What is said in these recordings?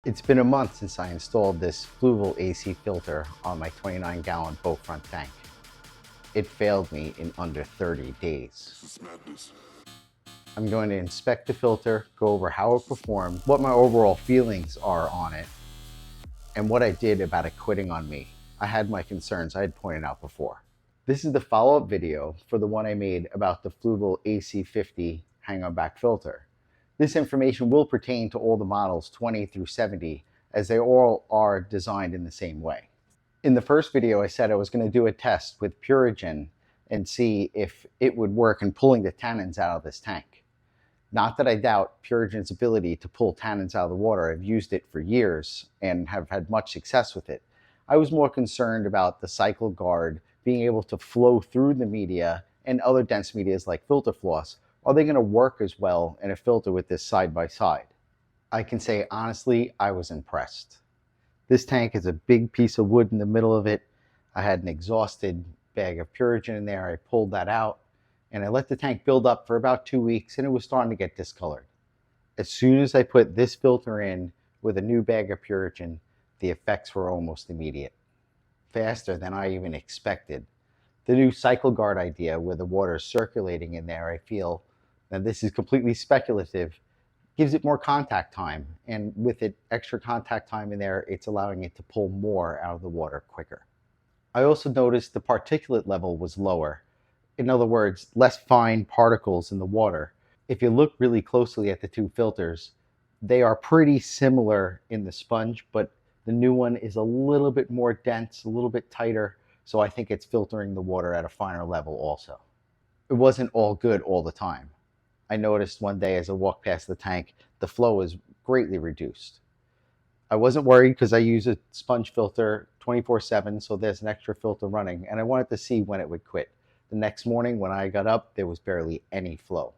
It's been a month since I installed this Fluval AC filter on my 29-gallon boat front tank. It failed me in under 30 days. This is madness. I'm going to inspect the filter, go over how it performed, what my overall feelings are on it, and what I did about it quitting on me. I had my concerns I had pointed out before. This is the follow-up video for the one I made about the Fluval AC50 hang-on back filter. This information will pertain to all the models 20 through 70, as they all are designed in the same way. In the first video, I said I was going to do a test with Purigen and see if it would work in pulling the tannins out of this tank. Not that I doubt Purigen's ability to pull tannins out of the water. I've used it for years and have had much success with it. I was more concerned about the cycle guard being able to flow through the media and other dense medias like filter floss. Are they going to work as well in a filter with this side by side? I can say honestly, I was impressed. This tank is a big piece of wood in the middle of it. I had an exhausted bag of Purigen in there. I pulled that out and I let the tank build up for about 2 weeks and it was starting to get discolored. As soon as I put this filter in with a new bag of Purigen, the effects were almost immediate. Faster than I even expected. The new cycle guard idea where the water is circulating in there, I feel, and this is completely speculative, gives it more contact time. And with it extra contact time in there, it's allowing it to pull more out of the water quicker. I also noticed the particulate level was lower. In other words, less fine particles in the water. If you look really closely at the two filters, they are pretty similar in the sponge, but the new one is a little bit more dense, a little bit tighter. So I think it's filtering the water at a finer level also. It wasn't all good all the time. I noticed one day as I walked past the tank, the flow was greatly reduced. I wasn't worried because I use a sponge filter 24/7, so there's an extra filter running, and I wanted to see when it would quit. The next morning when I got up, there was barely any flow.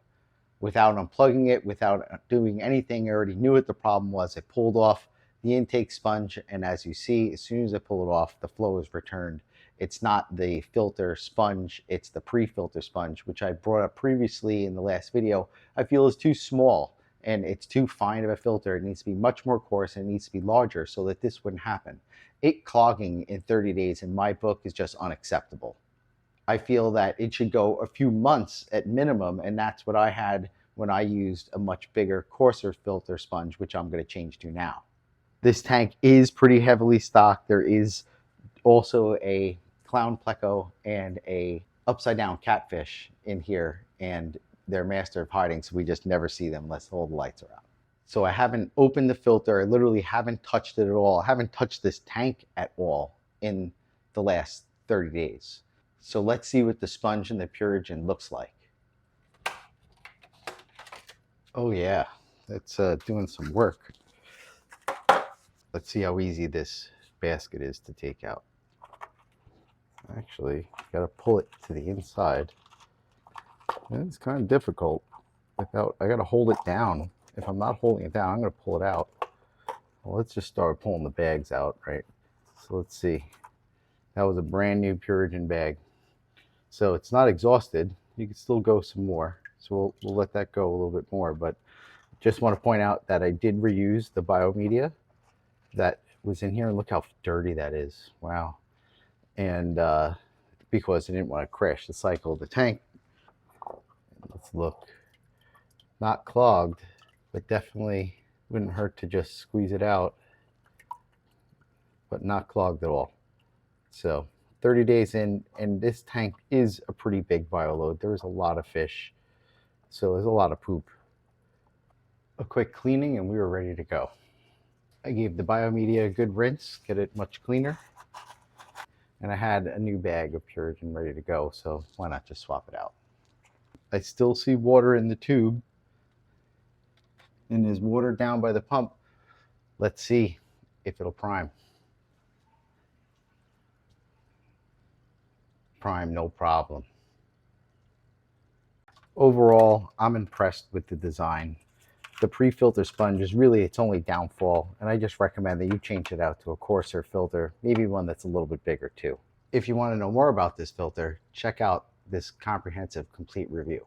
Without unplugging it, without doing anything, I already knew what the problem was. I pulled off the intake sponge, and as you see, as soon as I pull it off, the flow is returned. It's not the filter sponge, it's the pre-filter sponge, which I brought up previously in the last video. I feel is too small and it's too fine of a filter. It needs to be much more coarse and it needs to be larger so that this wouldn't happen. It clogging in 30 days in my book is just unacceptable. I feel that it should go a few months at minimum, and that's what I had when I used a much bigger, coarser filter sponge, which I'm going to change to now. This tank is pretty heavily stocked. There is also a clown pleco and a upside down catfish in here, and they're master of hiding, so we just never see them unless all the lights are out. So I haven't opened the filter. I literally haven't touched it at all. I haven't touched this tank at all in the last 30 days. So let's see what the sponge and the Purigen looks like. Oh yeah, that's doing some work. Let's see how easy this basket is to take out. Actually, got to pull it to the inside. And it's kind of difficult. I got to hold it down. If I'm not holding it down, I'm going to pull it out. Well, let's just start pulling the bags out, right? So let's see. That was a brand new Purigen bag. So it's not exhausted. You can still go some more. So we'll let that go a little bit more. But just want to point out that I did reuse the biomedia that was in here. Look how dirty that is. Wow. And because I didn't want to crash the cycle of the tank. Let's look. Not clogged, but definitely wouldn't hurt to just squeeze it out. But not clogged at all. So 30 days in, and this tank is a pretty big bioload. There's a lot of fish, so there's a lot of poop. A quick cleaning and we were ready to go. I gave the biomedia a good rinse, get it much cleaner. And I had a new bag of Purigen ready to go, so why not just swap it out? I still see water in the tube, and there's water down by the pump. Let's see if it'll prime. Prime, no problem. Overall, I'm impressed with the design. The pre-filter sponge is really its only downfall, and I just recommend that you change it out to a coarser filter, maybe one that's a little bit bigger too. If you want to know more about this filter, check out this comprehensive complete review.